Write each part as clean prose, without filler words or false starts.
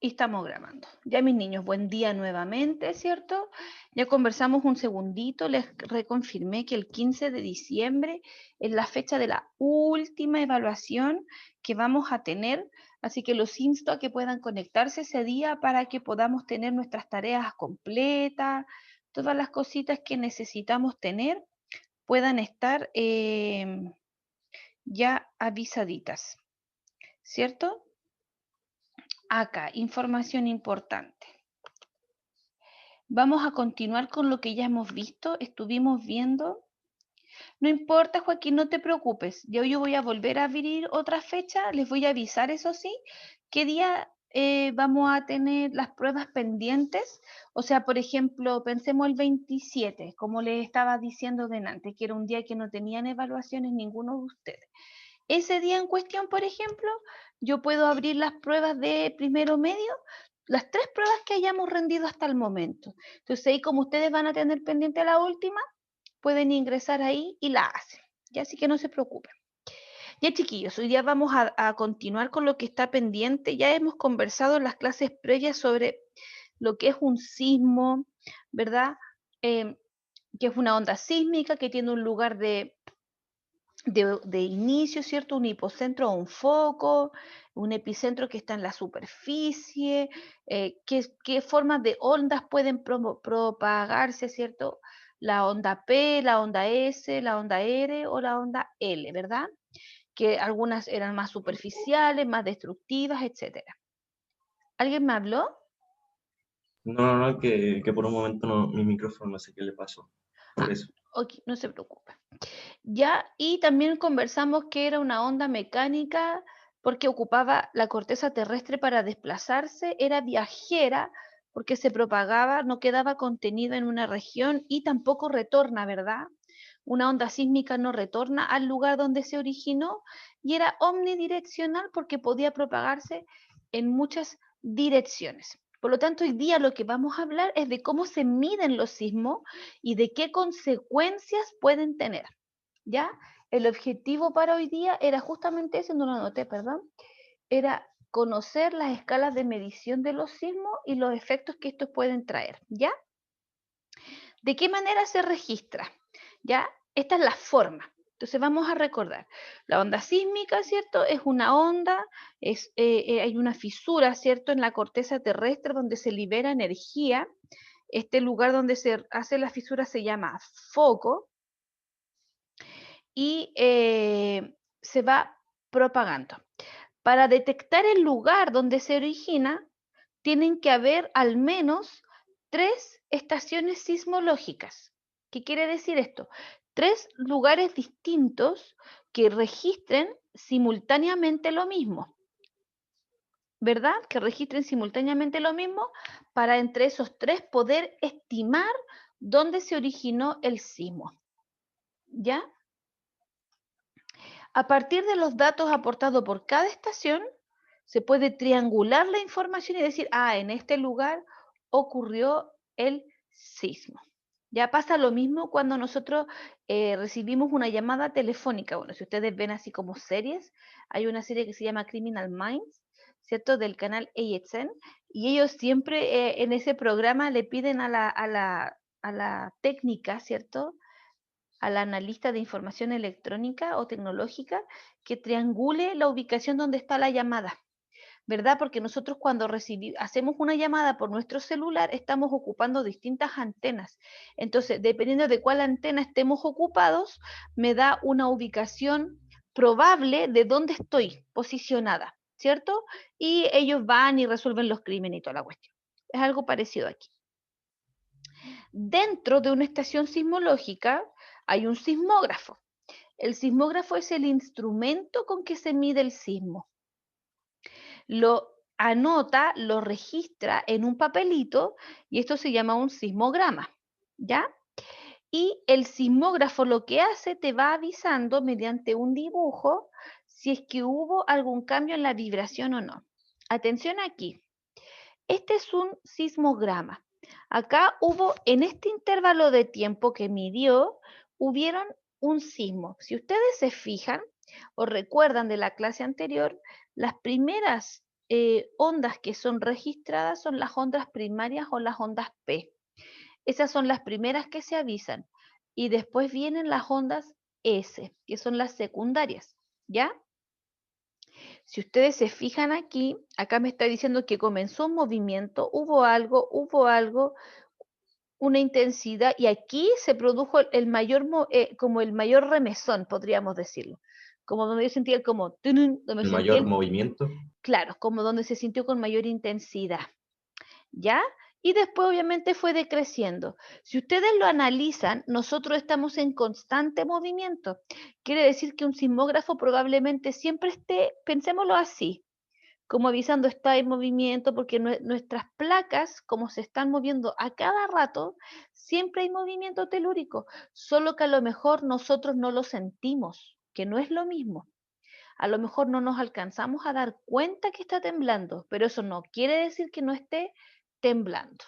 Y estamos grabando. Ya mis niños, buen día nuevamente, ¿cierto? Ya conversamos un segundito, les reconfirmé que el 15 de diciembre es la fecha de la última evaluación que vamos a tener, así que los insto a que puedan conectarse ese día para que podamos tener nuestras tareas completas, todas las cositas que necesitamos tener puedan estar ya avisaditas, ¿cierto? Acá, información importante. Vamos a continuar con lo que ya hemos visto, estuvimos viendo. No importa, Joaquín, no te preocupes. Yo voy a volver a abrir otra fecha, les voy a avisar, eso sí, qué día vamos a tener las pruebas pendientes. O sea, por ejemplo, pensemos el 27, como les estaba diciendo delante, que era un día que no tenían evaluaciones ninguno de ustedes. Ese día en cuestión, por ejemplo, yo puedo abrir las pruebas de primero medio, las 3 pruebas que hayamos rendido hasta el momento. Entonces ahí como ustedes van a tener pendiente la última, pueden ingresar ahí y la hacen. Ya así que no se preocupen. Ya chiquillos, hoy día vamos a continuar con lo que está pendiente. Ya hemos conversado en las clases previas sobre lo que es un sismo, ¿verdad? Que es una onda sísmica que tiene un lugar de inicio, ¿cierto? Un hipocentro o un foco, un epicentro que está en la superficie, qué formas de ondas pueden propagarse, ¿cierto? La onda P, la onda S, la onda R o la onda L, ¿verdad? Que algunas eran más superficiales, más destructivas, etcétera. ¿Alguien me habló? No, que por un momento no, mi micrófono no sé qué le pasó. Por Ah, eso. ok, no se preocupe. Ya, y también conversamos que era una onda mecánica porque ocupaba la corteza terrestre para desplazarse, era viajera porque se propagaba, no quedaba contenida en una región y tampoco retorna, ¿verdad? Una onda sísmica no retorna al lugar donde se originó y era omnidireccional porque podía propagarse en muchas direcciones. Por lo tanto, hoy día lo que vamos a hablar es de cómo se miden los sismos y de qué consecuencias pueden tener. ¿Ya? El objetivo para hoy día era justamente ese, no lo anoté, perdón, era conocer las escalas de medición de los sismos y los efectos que estos pueden traer, ¿ya? ¿De qué manera se registra? ¿Ya? Esta es la forma. Entonces vamos a recordar, la onda sísmica, ¿cierto? Es una onda, hay una fisura, ¿cierto? En la corteza terrestre donde se libera energía. Este lugar donde se hace la fisura se llama foco, y se va propagando. Para detectar el lugar donde se origina, tienen que haber al menos 3 estaciones sismológicas. ¿Qué quiere decir esto? 3 lugares distintos que registren simultáneamente lo mismo, ¿verdad? Que registren simultáneamente lo mismo para entre esos 3 poder estimar dónde se originó el sismo, ¿ya? A partir de los datos aportados por cada estación, se puede triangular la información y decir, ah, en este lugar ocurrió el sismo. Ya pasa lo mismo cuando nosotros recibimos una llamada telefónica. Bueno, si ustedes ven así como series, hay una serie que se llama Criminal Minds, ¿cierto? Del canal AXN, y ellos siempre en ese programa le piden a la técnica, ¿cierto? Al analista de información electrónica o tecnológica que triangule la ubicación donde está la llamada, ¿verdad? Porque nosotros cuando hacemos una llamada por nuestro celular estamos ocupando distintas antenas. Entonces, dependiendo de cuál antena estemos ocupados, me da una ubicación probable de dónde estoy posicionada, ¿cierto? Y ellos van y resuelven los crímenes y toda la cuestión. Es algo parecido aquí. Dentro de una estación sismológica hay un sismógrafo. El sismógrafo es el instrumento con que se mide el sismo. Lo anota, lo registra en un papelito y esto se llama un sismograma, ¿ya? Y el sismógrafo lo que hace te va avisando mediante un dibujo si es que hubo algún cambio en la vibración o no. Atención aquí, este es un sismograma. Acá hubo, en este intervalo de tiempo que midió, hubieron un sismo. Si ustedes se fijan o recuerdan de la clase anterior, las primeras ondas que son registradas son las ondas primarias o las ondas P. Esas son las primeras que se avisan. Y después vienen las ondas S, que son las secundarias, ¿ya? Si ustedes se fijan aquí, acá me está diciendo que comenzó un movimiento, hubo algo, una intensidad, y aquí se produjo el mayor, como el mayor remesón, podríamos decirlo. Como donde yo sentía como, tunun, donde El sentía mayor movimiento. claro, como donde se sintió con mayor intensidad. ¿Ya? Y después obviamente fue decreciendo. Si ustedes lo analizan, nosotros estamos en constante movimiento. Quiere decir que un sismógrafo probablemente siempre esté, pensémoslo así, como avisando está en movimiento, porque nuestras placas, como se están moviendo a cada rato, siempre hay movimiento telúrico, solo que a lo mejor nosotros no lo sentimos, que no es lo mismo. A lo mejor no nos alcanzamos a dar cuenta que está temblando, pero eso no quiere decir que no esté temblando.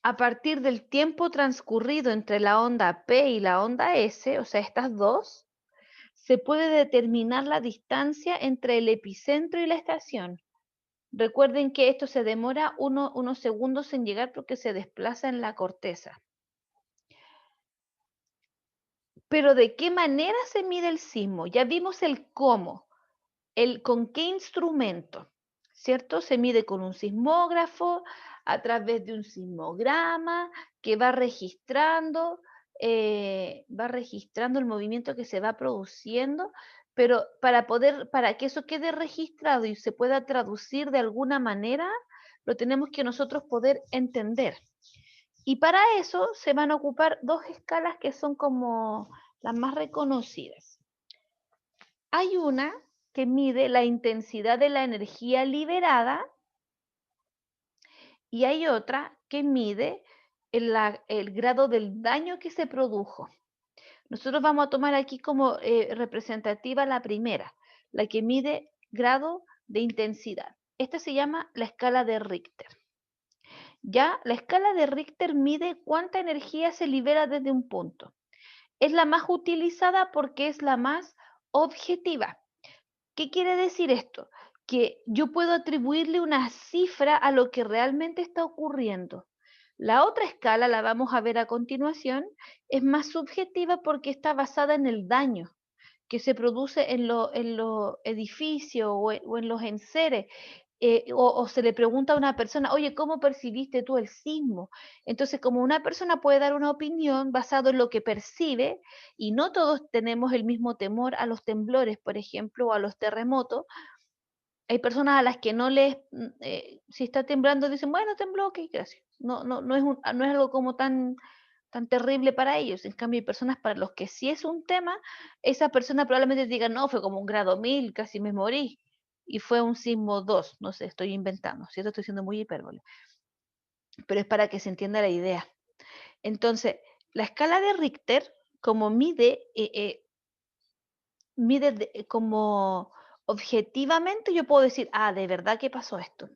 A partir del tiempo transcurrido entre la onda P y la onda S, o sea, estas dos, se puede determinar la distancia entre el epicentro y la estación. Recuerden que esto se demora unos segundos en llegar porque se desplaza en la corteza. Pero ¿de qué manera se mide el sismo? Ya vimos el cómo, el con qué instrumento, ¿cierto? Se mide con un sismógrafo, a través de un sismograma que va registrando el movimiento que se va produciendo, pero para que eso quede registrado y se pueda traducir de alguna manera, lo tenemos que nosotros poder entender. Y para eso se van a ocupar dos escalas que son como las más reconocidas. Hay una que mide la intensidad de la energía liberada y hay otra que mide el grado del daño que se produjo. Nosotros vamos a tomar aquí como representativa la primera, la que mide grado de intensidad. Esta se llama la escala de Richter. Ya, la escala de Richter mide cuánta energía se libera desde un punto. Es la más utilizada porque es la más objetiva. ¿Qué quiere decir esto? Que yo puedo atribuirle una cifra a lo que realmente está ocurriendo. La otra escala, la vamos a ver a continuación, es más subjetiva porque está basada en el daño que se produce en los edificios o en los enseres. O se le pregunta a una persona, oye, ¿cómo percibiste tú el sismo? Entonces, como una persona puede dar una opinión basado en lo que percibe, y no todos tenemos el mismo temor a los temblores, por ejemplo, o a los terremotos, hay personas a las que no si está temblando, dicen, bueno, tembló, ok, gracias. No es algo como tan terrible para ellos. En cambio, hay personas para los que sí es un tema, esa persona probablemente diga, no, fue como un grado 1000, casi me morí. Y fue un sismo 2, no sé, estoy inventando, ¿cierto? Estoy siendo muy hipérbole. Pero es para que se entienda la idea. Entonces, la escala de Richter, como mide como objetivamente, yo puedo decir, de verdad que pasó esto.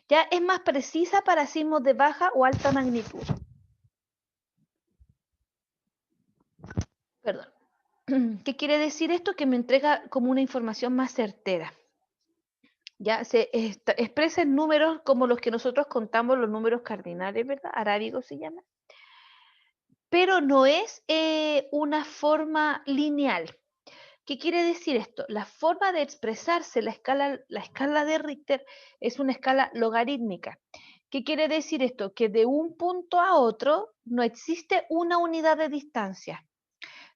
Ya es más precisa para sismos de baja o alta magnitud. Perdón. ¿Qué quiere decir esto? Que me entrega como una información más certera. Ya se expresa en números como los que nosotros contamos, los números cardinales, ¿verdad? Arábigos se llama. Pero no es una forma lineal. ¿Qué quiere decir esto? La forma de expresarse la escala de Richter es una escala logarítmica. ¿Qué quiere decir esto? Que de un punto a otro no existe una unidad de distancia,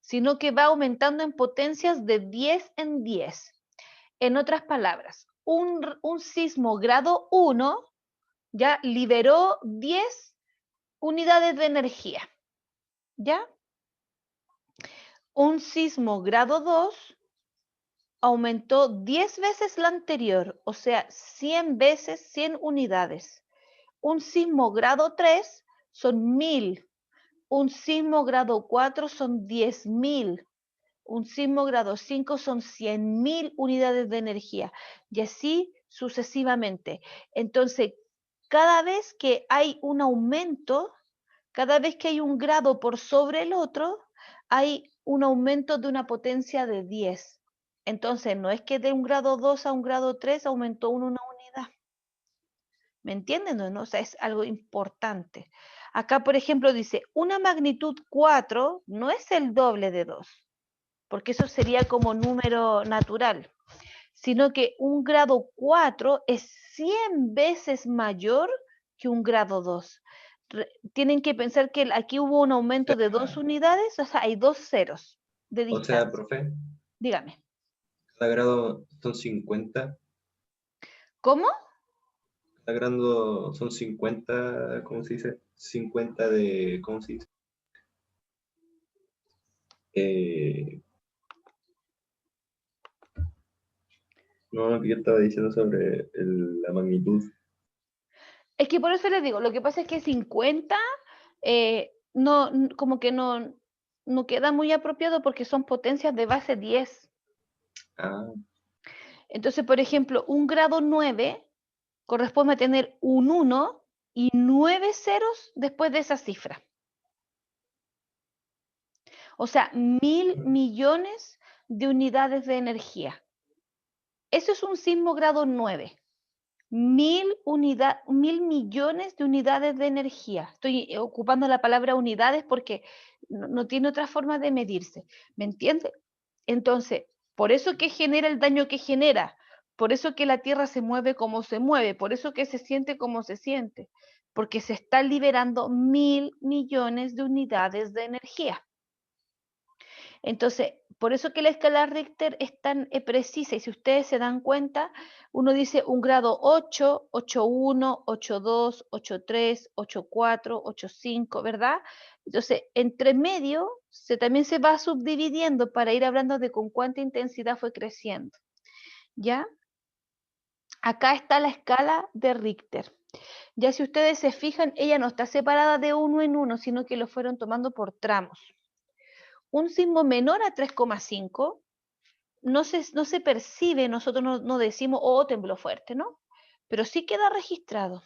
sino que va aumentando en potencias de 10 en 10. En otras palabras, un sismo grado 1 ya liberó 10 unidades de energía, ¿ya? Un sismo grado 2 aumentó 10 veces la anterior, o sea, 100 veces 100 unidades. Un sismo grado 3 son 1000. Un sismo grado 4 son 10.000. Un sismo grado 5 son 100.000 unidades de energía. Y así sucesivamente. Entonces, cada vez que hay un aumento, cada vez que hay un grado por sobre el otro, hay un aumento de una potencia de 10. Entonces, no es que de un grado 2 a un grado 3 aumentó una unidad. ¿Me entienden o no? O sea, es algo importante. Acá, por ejemplo, dice, una magnitud 4 no es el doble de 2, porque eso sería como número natural, sino que un grado 4 es 100 veces mayor que un grado 2. Tienen que pensar que aquí hubo un aumento de 2 unidades, o sea, hay 2 ceros de O sea, distancia. profe, Dígame. cada grado son 50. ¿Cómo? Cada grado son 50, ¿cómo se dice? 50 de, ¿cómo se dice? Eh, no, lo que yo estaba diciendo sobre la magnitud. Es que por eso les digo, lo que pasa es que 50 no, como que no queda muy apropiado porque son potencias de base 10. Ah, Entonces, por ejemplo, un grado 9 corresponde a tener un 1 y 9 ceros después de esa cifra. O sea, 1.000 millones de unidades de energía. Eso es un sismo grado 9. 1.000 millones de unidades de energía. Estoy ocupando la palabra unidades porque no tiene otra forma de medirse. ¿Me entiende? Entonces, por eso que genera el daño que genera, por eso que la Tierra se mueve como se mueve, por eso que se siente como se siente, porque se están liberando 1.000 millones de unidades de energía. Entonces, por eso que la escala Richter es tan precisa, y si ustedes se dan cuenta, uno dice un grado 8, 8.1, 8.2, 8.3, 8.4, 8.5, ¿verdad? Entonces, entre medio también se va subdividiendo para ir hablando de con cuánta intensidad fue creciendo, ¿ya? Acá está la escala de Richter. Ya si ustedes se fijan, ella no está separada de uno en uno, sino que lo fueron tomando por tramos. Un sismo menor a 3,5 no se percibe, nosotros no decimos, oh, tembló fuerte, ¿no? Pero sí queda registrado.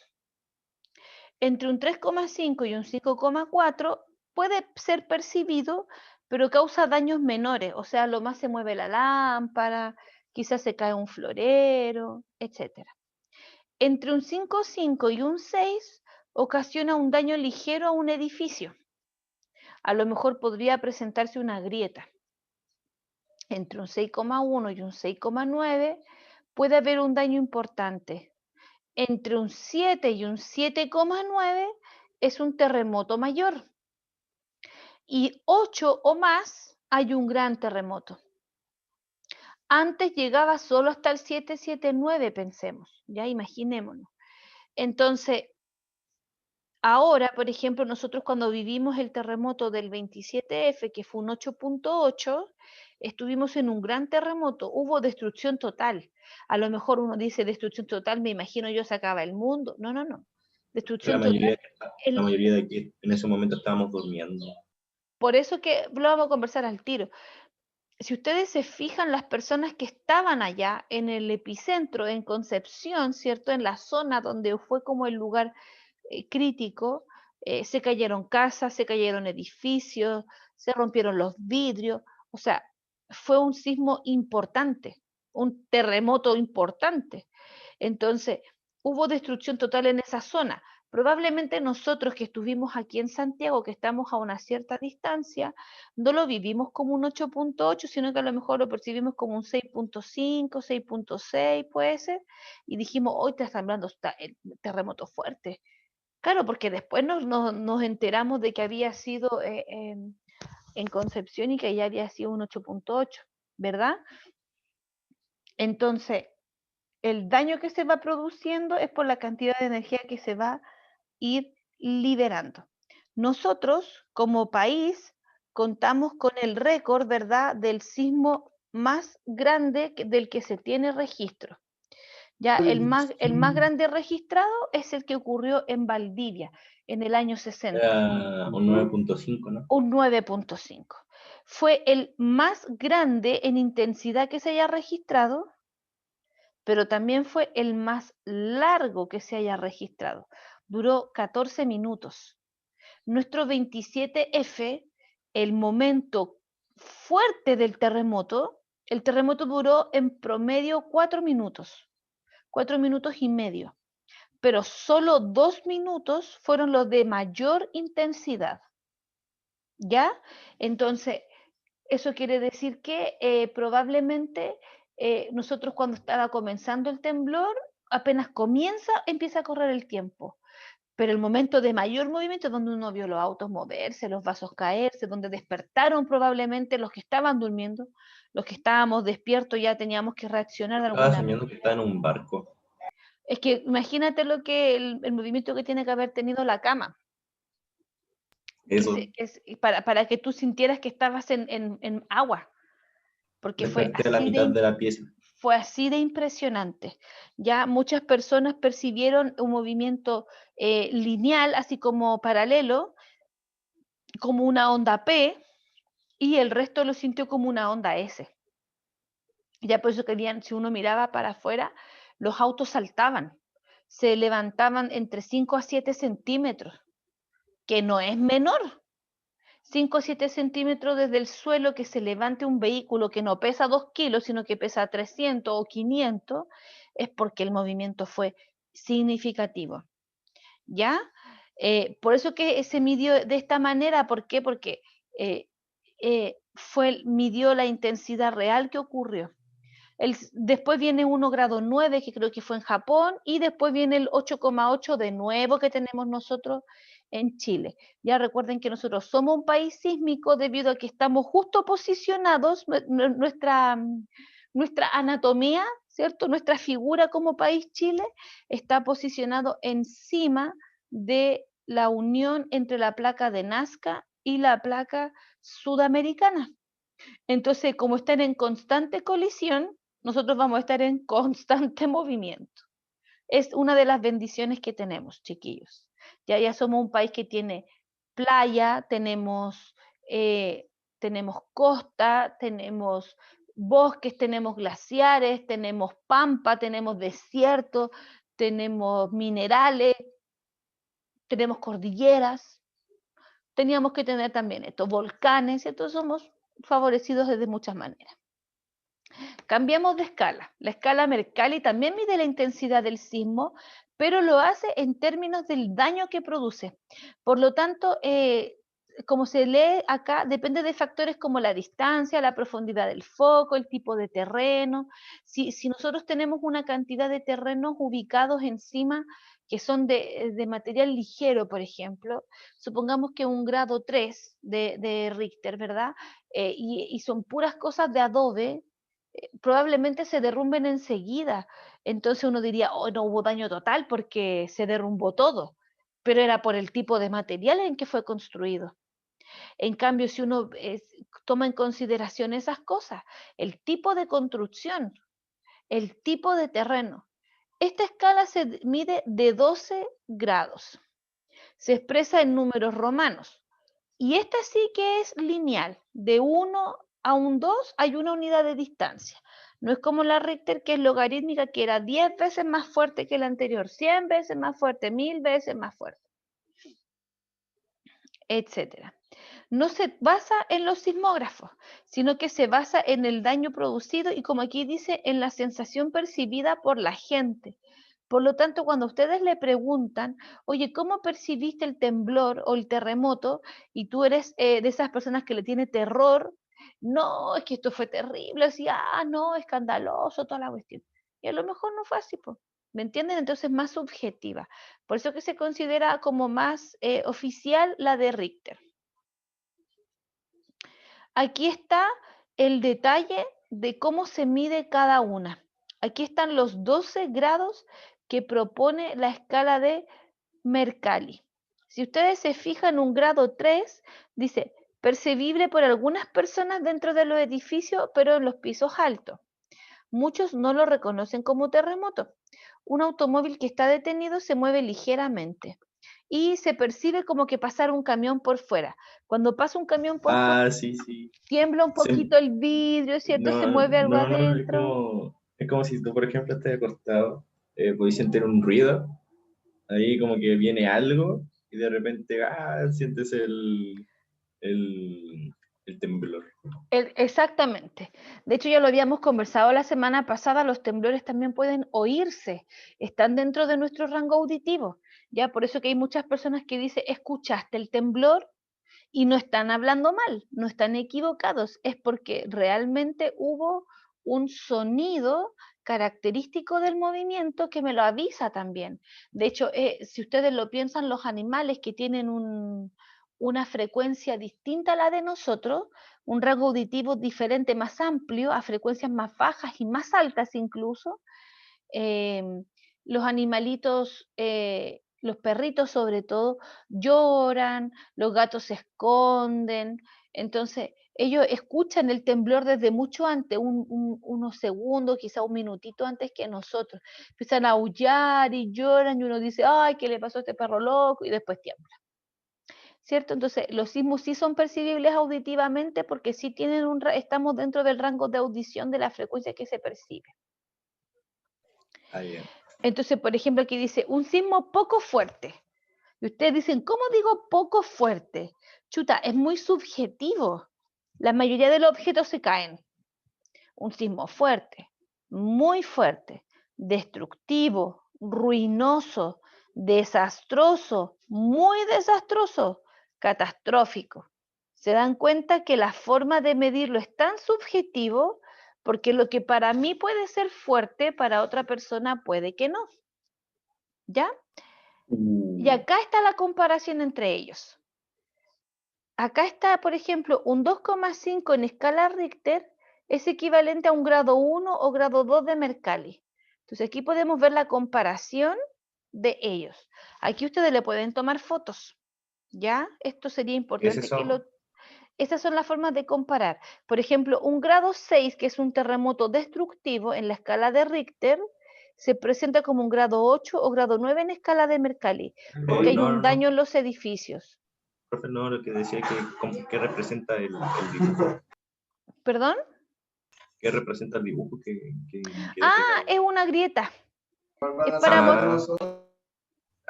Entre un 3,5 y un 5,4 puede ser percibido, pero causa daños menores, o sea, lo más se mueve la lámpara, quizás se cae un florero, etc. Entre un 5,5 y un 6 ocasiona un daño ligero a un edificio. A lo mejor podría presentarse una grieta. Entre un 6,1 y un 6,9 puede haber un daño importante. Entre un 7 y un 7,9 es un terremoto mayor. Y 8 o más hay un gran terremoto. Antes llegaba solo hasta el 7,7,9, pensemos, ya imaginémonos. Entonces, ahora, por ejemplo, nosotros cuando vivimos el terremoto del 27F, que fue un 8,8, estuvimos en un gran terremoto, hubo destrucción total. A lo mejor uno dice destrucción total, me imagino yo se acaba el mundo. No, no, no. la Destrucción total. mayoría, la mayoría de aquí en ese momento estábamos durmiendo. Por eso que lo vamos a conversar al tiro. Si ustedes se fijan, las personas que estaban allá en el epicentro, en Concepción, ¿cierto? En la zona donde fue como el lugar crítico, se cayeron casas, se cayeron edificios, se rompieron los vidrios, o sea, fue un sismo importante, un terremoto importante. Entonces, hubo destrucción total en esa zona. Probablemente nosotros que estuvimos aquí en Santiago, que estamos a una cierta distancia, no lo vivimos como un 8,8, sino que a lo mejor lo percibimos como un 6,5, 6,6 puede ser, y dijimos, hoy está temblando, está el terremoto fuerte. Claro, porque después nos enteramos de que había sido en Concepción y que ya había sido un 8,8, ¿verdad? Entonces, el daño que se va produciendo es por la cantidad de energía que se va a ir liberando. Nosotros, como país, contamos con el récord, ¿verdad?, del sismo más grande del que se tiene registro. Ya el más grande registrado es el que ocurrió en Valdivia en el año 60, Era un 9,5, ¿no? un 9,5. Fue el más grande en intensidad que se haya registrado, pero también fue el más largo que se haya registrado. Duró 14 minutos. Nuestro 27F, el momento fuerte del terremoto, El terremoto duró en promedio 4 minutos y medio, pero solo 2 minutos fueron los de mayor intensidad, ¿ya? Entonces, eso quiere decir que probablemente nosotros cuando estaba comenzando el temblor, apenas comienza, empieza a correr el tiempo. Pero el momento de mayor movimiento es donde uno vio los autos moverse, los vasos caerse, donde despertaron probablemente los que estaban durmiendo, los que estábamos despiertos ya teníamos que reaccionar de Estaba alguna soñando manera. que estaba en un barco. Es que imagínate lo que el movimiento que tiene que haber tenido la cama, Eso, para que tú sintieras que estabas en agua, porque desperté a la mitad de la pieza. fue así de impresionante. Ya muchas personas percibieron un movimiento lineal, así como paralelo, como una onda P, y el resto lo sintió como una onda S. Ya por eso querían, si uno miraba para afuera, los autos saltaban, se levantaban entre 5 a 7 centímetros, que no es menor. 5 o 7 centímetros desde el suelo, que se levante un vehículo que no pesa 2 kilos, sino que pesa 300 o 500, es porque el movimiento fue significativo. ¿Ya? Por eso que se midió de esta manera. ¿Por qué? Porque midió la intensidad real que ocurrió. Después viene 1,9 grado, que creo que fue en Japón, y después viene el 8,8 de nuevo que tenemos nosotros en Chile. Ya recuerden que nosotros somos un país sísmico debido a que estamos justo posicionados, nuestra anatomía, ¿cierto? Nuestra figura como país Chile está posicionado encima de la unión entre la placa de Nazca y la placa sudamericana. Entonces, como están en constante colisión, nosotros vamos a estar en constante movimiento. Es una de las bendiciones que tenemos, chiquillos. Ya somos un país que tiene playa, tenemos costa, tenemos bosques, tenemos glaciares, tenemos pampa, tenemos desierto, tenemos minerales, tenemos cordilleras. Teníamos que tener también estos volcanes, entonces somos favorecidos desde muchas maneras. Cambiamos de escala. La escala Mercalli también mide la intensidad del sismo, pero lo hace en términos del daño que produce. Por lo tanto, como se lee acá, depende de factores como la distancia, la profundidad del foco, el tipo de terreno. Si nosotros tenemos una cantidad de terrenos ubicados encima que son de material ligero, por ejemplo, supongamos que 1,3 grado de Richter, ¿verdad? Y son puras cosas de adobe, probablemente se derrumben enseguida. Entonces uno diría, oh, no hubo daño total porque se derrumbó todo, pero era por el tipo de material en que fue construido. En cambio, si uno toma en consideración esas cosas, el tipo de construcción, el tipo de terreno, esta escala se mide de 12 grados, se expresa en números romanos, y esta sí que es lineal, de 1 a un 2 hay una unidad de distancia. No es como la Richter, que es logarítmica, que era 10 veces más fuerte que la anterior, 100 veces más fuerte, 1000 veces más fuerte, etc. No se basa en los sismógrafos, sino que se basa en el daño producido y, como aquí dice, en la sensación percibida por la gente. Por lo tanto, cuando ustedes le preguntan, oye, ¿cómo percibiste el temblor o el terremoto? Y tú eres de esas personas que le tiene terror, no, es que esto fue terrible, así, no, escandaloso, toda la cuestión. Y a lo mejor no fue así, pues. ¿Me entienden? Entonces, más subjetiva. Por eso que se considera como más oficial la de Richter. Aquí está el detalle de cómo se mide cada una. Aquí están los 12 grados que propone la escala de Mercalli. Si ustedes se fijan, un grado 3 dice percibible por algunas personas dentro de los edificios, pero en los pisos altos. Muchos no lo reconocen como terremoto. Un automóvil que está detenido se mueve ligeramente y se percibe como que pasara un camión por fuera. Cuando pasa un camión por fuera, Sí, sí. tiembla un poquito el vidrio, ¿cierto? Se No, mueve algo no, no, adentro. es como si tú, por ejemplo, estés acostado, podéis sentir un ruido, ahí como que viene algo, y de repente, sientes el, el temblor. Exactamente. De hecho, ya lo habíamos conversado la semana pasada, los temblores también pueden oírse, están dentro de nuestro rango auditivo. Ya por eso que hay muchas personas que dicen, ¿escuchaste el temblor? Y no están hablando mal, no están equivocados, es porque realmente hubo un sonido característico del movimiento que me lo avisa también. De hecho, si ustedes lo piensan, los animales que tienen una frecuencia distinta a la de nosotros, un rango auditivo diferente, más amplio, a frecuencias más bajas y más altas incluso, eh, los animalitos, los perritos sobre todo, lloran, los gatos se esconden, entonces ellos escuchan el temblor desde mucho antes, unos segundos, quizá un minutito antes que nosotros. Empiezan a aullar y lloran y uno dice, ay, ¿qué le pasó a este perro loco? Y después tiembla. ¿Cierto? Entonces, los sismos sí son percibibles auditivamente porque sí tienen estamos dentro del rango de audición de la frecuencia que se percibe. Ah, ya. Entonces, por ejemplo, aquí dice un sismo poco fuerte. Y ustedes dicen, ¿cómo digo poco fuerte? Chuta, es muy subjetivo. La mayoría de los objetos se caen. Un sismo fuerte, muy fuerte, destructivo, ruinoso, desastroso, muy desastroso, catastrófico. Se dan cuenta que la forma de medirlo es tan subjetivo porque lo que para mí puede ser fuerte, para otra persona puede que no. ¿Ya? Y acá está la comparación entre ellos. Acá está, por ejemplo, un 2,5 en escala Richter es equivalente a un grado 1 o grado 2 de Mercalli. Entonces aquí podemos ver la comparación de ellos. Aquí ustedes le pueden tomar fotos, ¿ya? Esto sería importante que lo... Estas son las formas de comparar. Por ejemplo, un grado 6, que es un terremoto destructivo en la escala de Richter, se presenta como un grado 8 o grado 9 en escala de Mercalli, porque hay un daño en los edificios. Profe, no, lo que decía que representa el dibujo. ¿Perdón? ¿Qué representa el dibujo Es una grieta. Es para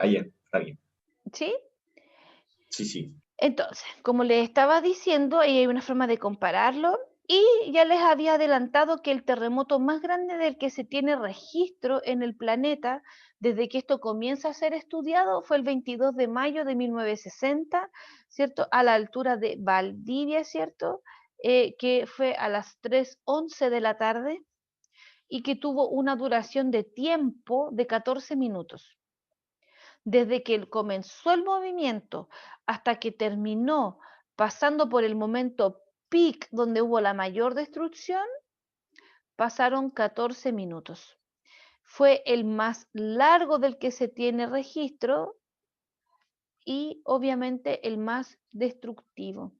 ya, está bien. ¿Sí? Sí, sí. Entonces, como les estaba diciendo, ahí hay una forma de compararlo y ya les había adelantado que el terremoto más grande del que se tiene registro en el planeta desde que esto comienza a ser estudiado fue el 22 de mayo de 1960, ¿cierto? A la altura de Valdivia, ¿cierto? Que fue a las 3:11 de la tarde y que tuvo una duración de tiempo de 14 minutos. Desde que comenzó el movimiento hasta que terminó, pasando por el momento peak donde hubo la mayor destrucción, pasaron 14 minutos. Fue el más largo del que se tiene registro y obviamente el más destructivo.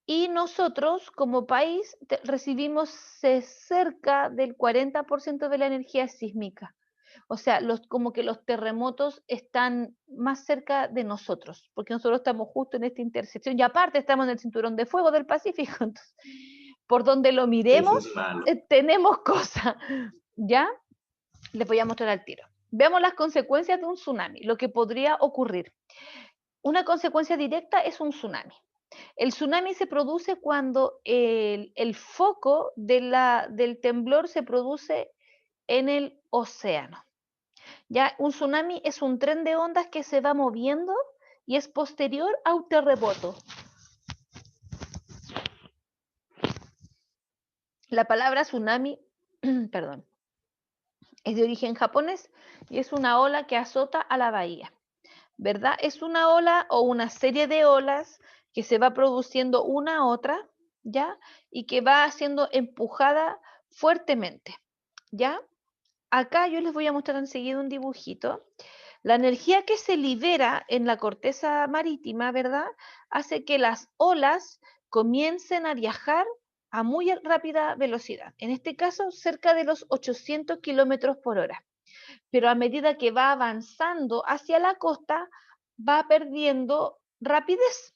Y nosotros como país recibimos cerca del 40% de la energía sísmica. O sea, como que los terremotos están más cerca de nosotros, porque nosotros estamos justo en esta intersección y aparte estamos en el cinturón de fuego del Pacífico. Entonces, por donde lo miremos, tenemos cosas. ¿Ya? Les voy a mostrar al tiro. Veamos las consecuencias de un tsunami, lo que podría ocurrir. Una consecuencia directa es un tsunami. El tsunami se produce cuando el foco del temblor se produce en el océano. Ya, un tsunami es un tren de ondas que se va moviendo y es posterior a un terremoto. La palabra tsunami, perdón, es de origen japonés y es una ola que azota a la bahía. ¿Verdad? Es una ola o una serie de olas que se va produciendo una a otra, ¿ya? Y que va siendo empujada fuertemente, ¿ya? Acá yo les voy a mostrar enseguida un dibujito. La energía que se libera en la corteza marítima, ¿verdad? Hace que las olas comiencen a viajar a muy rápida velocidad. En este caso, cerca de los 800 kilómetros por hora. Pero a medida que va avanzando hacia la costa, va perdiendo rapidez.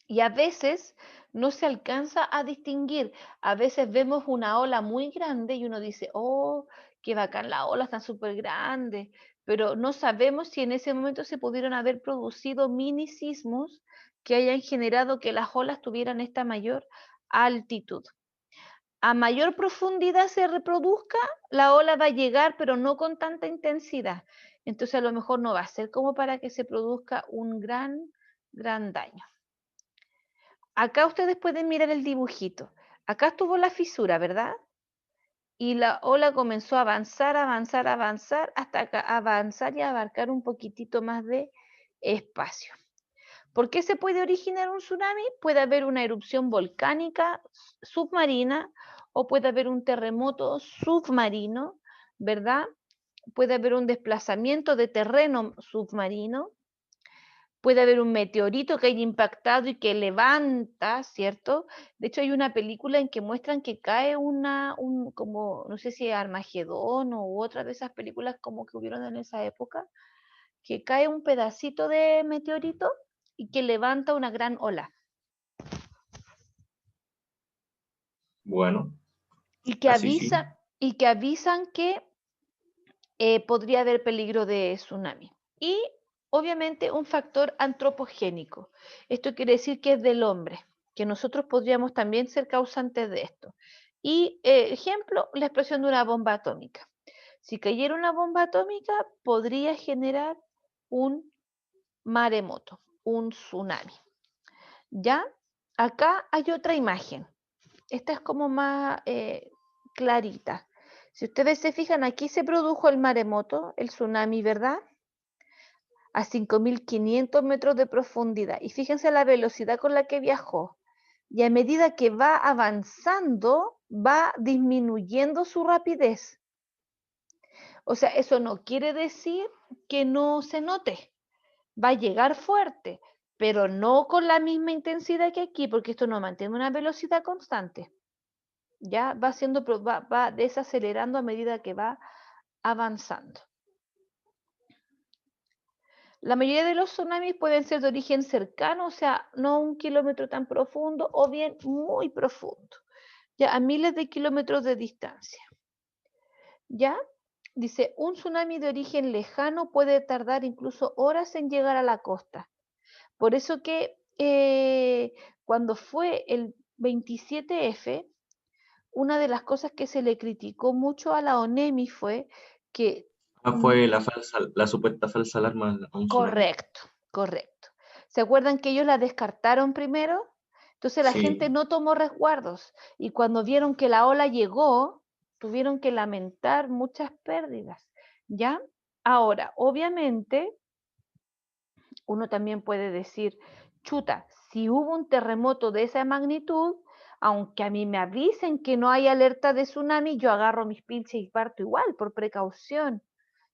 Y a veces no se alcanza a distinguir. A veces vemos una ola muy grande y uno dice, oh, qué bacán, las olas están súper grandes, pero no sabemos si en ese momento se pudieron haber producido mini sismos que hayan generado que las olas tuvieran esta mayor altitud. A mayor profundidad se reproduzca, la ola va a llegar, pero no con tanta intensidad. Entonces a lo mejor no va a ser como para que se produzca un gran daño. Acá ustedes pueden mirar el dibujito. Acá estuvo la fisura, ¿verdad? Y la ola comenzó a avanzar, hasta avanzar y abarcar un poquitito más de espacio. ¿Por qué se puede originar un tsunami? Puede haber una erupción volcánica submarina o puede haber un terremoto submarino, ¿verdad? Puede haber un desplazamiento de terreno submarino, puede haber un meteorito que haya impactado y que levanta, ¿cierto? De hecho, hay una película en que muestran que cae como, no sé si es Armagedón u otra de esas películas como que hubieron en esa época, que cae un pedacito de meteorito y que levanta una gran ola. Bueno, Y que así sí. avisan que podría haber peligro de tsunami. Y obviamente un factor antropogénico. Esto quiere decir que es del hombre, que nosotros podríamos también ser causantes de esto. Y ejemplo, la explosión de una bomba atómica. Si cayera una bomba atómica, podría generar un maremoto, un tsunami. ¿Ya? Acá hay otra imagen. Esta es como más clarita. Si ustedes se fijan, aquí se produjo el maremoto, el tsunami, ¿verdad? A 5.500 metros de profundidad. Y fíjense la velocidad con la que viajó. Y a medida que va avanzando, va disminuyendo su rapidez. O sea, eso no quiere decir que no se note. Va a llegar fuerte, pero no con la misma intensidad que aquí, porque esto no mantiene una velocidad constante. Ya va desacelerando a medida que va avanzando. La mayoría de los tsunamis pueden ser de origen cercano, o sea, no 1 kilómetro tan profundo, o bien muy profundo, ya a miles de kilómetros de distancia. ¿Ya? Dice, un tsunami de origen lejano puede tardar incluso horas en llegar a la costa. Por eso que cuando fue el 27F, una de las cosas que se le criticó mucho a la ONEMI fue que Fue la supuesta falsa alarma a un tsunami. correcto, correcto. ¿Se acuerdan que ellos la descartaron primero? Entonces la gente Sí, no tomó resguardos y cuando vieron que la ola llegó, tuvieron que lamentar muchas pérdidas, ¿ya? Ahora, obviamente, uno también puede decir, chuta, si hubo un terremoto de esa magnitud, aunque a mí me avisen que no hay alerta de tsunami, yo agarro mis pinches y parto igual, por precaución,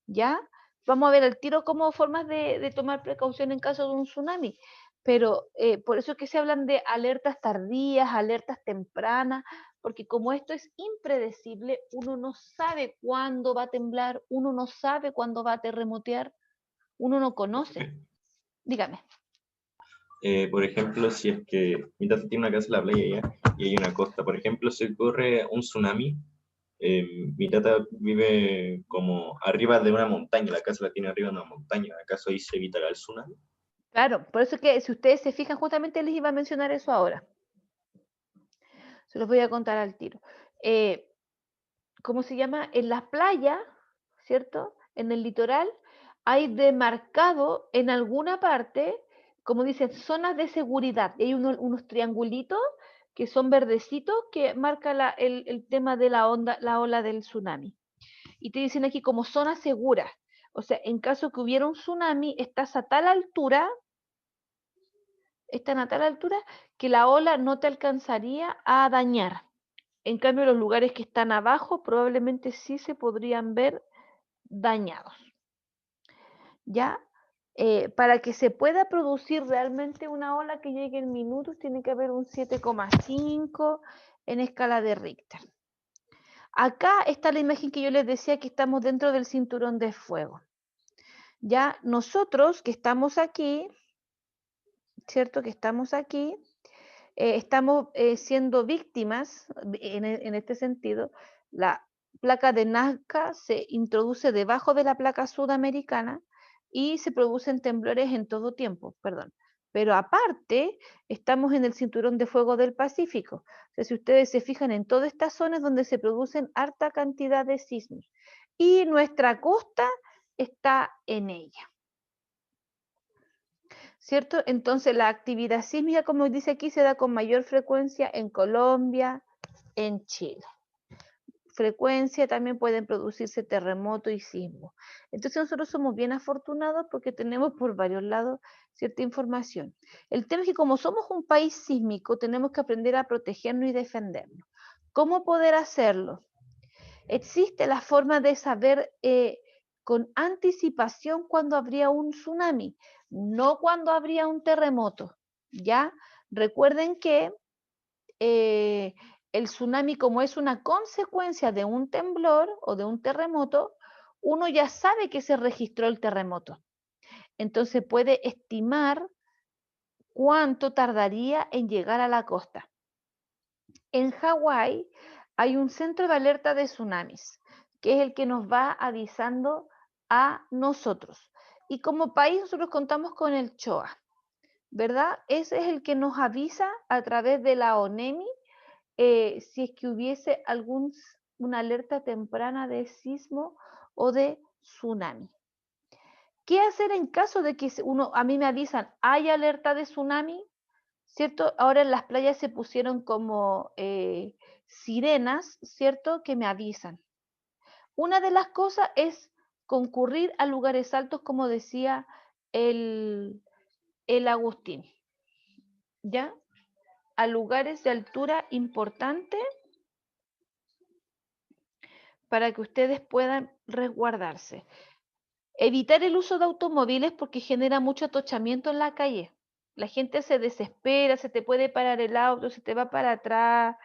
¿ya? Vamos a ver al tiro como formas de tomar precaución en caso de un tsunami, pero por eso es que se hablan de alertas tardías, alertas tempranas, porque como esto es impredecible, uno no sabe cuándo va a temblar, uno no sabe cuándo va a terremotear, uno no conoce. Dígame. por ejemplo, si es que mi tata tiene una casa en la playa allá y hay una costa, por ejemplo, si ocurre un tsunami, mi tata vive como arriba de una montaña, la casa la tiene arriba de una montaña, ¿acaso ahí se evitará el tsunami? Claro, por eso que si ustedes se fijan, justamente les iba a mencionar eso ahora. Se los voy a contar al tiro. Eh, ¿Cómo se llama? En las playas, ¿cierto? En el litoral, hay demarcado en alguna parte, como dicen, zonas de seguridad. Y hay unos triangulitos que son verdecitos que marca el tema de la ola del tsunami. Y te dicen aquí como zona segura. O sea, en caso que hubiera un tsunami, estás a tal altura, están a tal altura que la ola no te alcanzaría a dañar. En cambio, los lugares que están abajo probablemente sí se podrían ver dañados. ¿Ya? Para que se pueda producir realmente una ola que llegue en minutos, tiene que haber un 7,5 en escala de Richter. Acá está la imagen que yo les decía que estamos dentro del cinturón de fuego. Ya nosotros que estamos aquí, ¿cierto? Que estamos aquí, estamos siendo víctimas, en este sentido, placa de Nazca se introduce debajo de la placa sudamericana y se producen temblores en todo tiempo, perdón. Pero aparte, estamos en el cinturón de fuego del Pacífico. O sea, si ustedes se fijan en todas estas zonas donde se producen harta cantidad de sismos. Y nuestra costa está en ella. ¿Cierto? Entonces la actividad sísmica, como dice aquí, se da con mayor frecuencia en Colombia, en Chile. Frecuencia también pueden producirse terremotos y sismos. Entonces nosotros somos bien afortunados porque tenemos por varios lados cierta información. El tema es que como somos un país sísmico, tenemos que aprender a protegernos y defendernos. ¿Cómo poder hacerlo? Existe la forma de saber con anticipación cuando habría un tsunami, no cuando habría un terremoto. ¿Ya? Recuerden que el tsunami, como es una consecuencia de un temblor o de un terremoto, uno ya sabe que se registró el terremoto. Entonces puede estimar cuánto tardaría en llegar a la costa. En Hawái hay un centro de alerta de tsunamis, que es el que nos va avisando a nosotros. Y como país nosotros contamos con el CHOA, ¿verdad? Ese es el que nos avisa a través de la ONEMI si es que hubiese una alerta temprana de sismo o de tsunami. ¿Qué hacer en caso de que a mí me avisan, hay alerta de tsunami? ¿Cierto? Ahora en las playas se pusieron como sirenas, ¿cierto? Que me avisan. Una de las cosas es concurrir a lugares altos, como decía el Agustín, ¿ya? A lugares de altura importante para que ustedes puedan resguardarse. Evitar el uso de automóviles porque genera mucho atochamiento en la calle. La gente se desespera, se te puede parar el auto, se te va para atrás,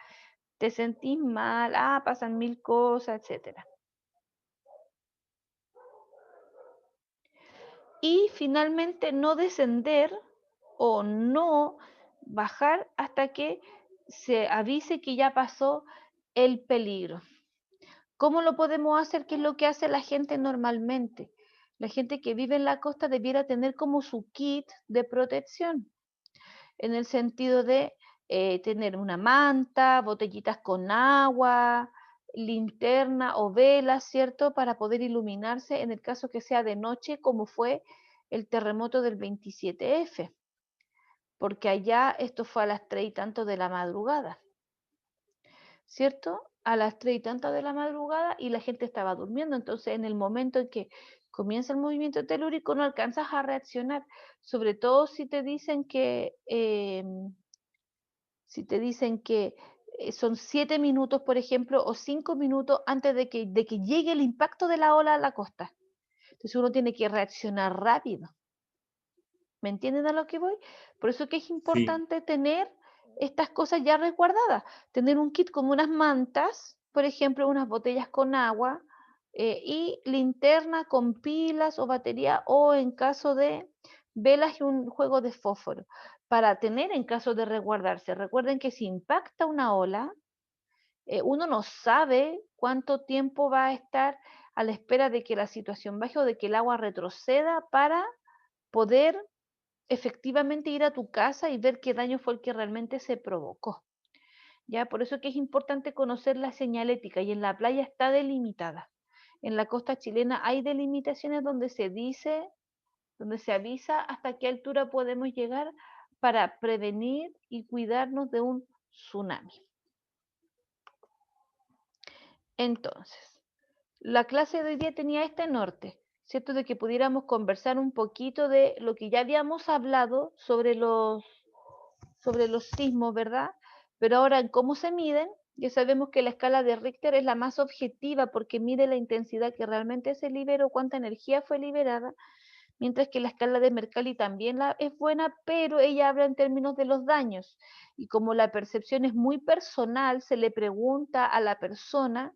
te sentís mal, pasan mil cosas, etcétera. Y finalmente no descender o no bajar hasta que se avise que ya pasó el peligro. ¿Cómo lo podemos hacer? ¿Qué es lo que hace la gente normalmente? La gente que vive en la costa debiera tener como su kit de protección, en el sentido de tener una manta, botellitas con agua, linterna o velas, ¿cierto? Para poder iluminarse en el caso que sea de noche, como fue el terremoto del 27F, porque allá esto fue a las 3 y tanto de la madrugada, ¿cierto? A las 3 y tanto de la madrugada y la gente estaba durmiendo, entonces en el momento en que comienza el movimiento telúrico no alcanzas a reaccionar, sobre todo si te dicen que son 7 minutos, por ejemplo, o 5 minutos antes de que llegue el impacto de la ola a la costa. Entonces uno tiene que reaccionar rápido. ¿Me entienden a lo que voy? Por eso que es Sí, importante tener estas cosas ya resguardadas. Tener un kit como unas mantas, por ejemplo, unas botellas con agua y linterna con pilas o batería o en caso de velas y un juego de fósforo para tener en caso de resguardarse. Recuerden que si impacta una ola, uno no sabe cuánto tiempo va a estar a la espera de que la situación baje o de que el agua retroceda para poder efectivamente ir a tu casa y ver qué daño fue el que realmente se provocó. Ya, por eso que es importante conocer la señalética y en la playa está delimitada. En la costa chilena hay delimitaciones donde se dice, donde se avisa hasta qué altura podemos llegar para prevenir y cuidarnos de un tsunami. Entonces, la clase de hoy día tenía este norte, ¿cierto? De que pudiéramos conversar un poquito de lo que ya habíamos hablado sobre los sismos, ¿verdad? Pero ahora en cómo se miden, ya sabemos que la escala de Richter es la más objetiva porque mide la intensidad que realmente se liberó, cuánta energía fue liberada, mientras que la escala de Mercalli también es buena, pero ella habla en términos de los daños. Y como la percepción es muy personal, se le pregunta a la persona,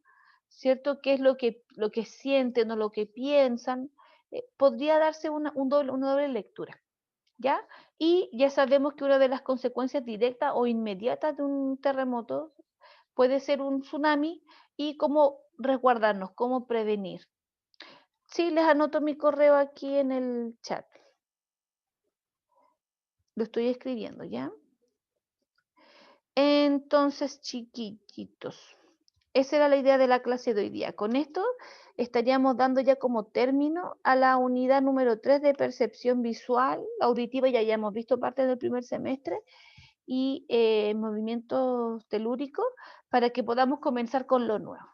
¿cierto? ¿Qué es lo que sienten o lo que piensan? Podría darse una doble lectura. ¿Ya? Y ya sabemos que una de las consecuencias directas o inmediatas de un terremoto puede ser un tsunami y como resguardarnos, cómo prevenir. Sí, les anoto mi correo aquí en el chat. Lo estoy escribiendo, ¿ya? Entonces, chiquititos, esa era la idea de la clase de hoy día. Con esto estaríamos dando ya como término a la unidad número 3 de percepción visual, auditiva, ya hemos visto parte del primer semestre, y movimientos telúricos, para que podamos comenzar con lo nuevo.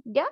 ¿Ya?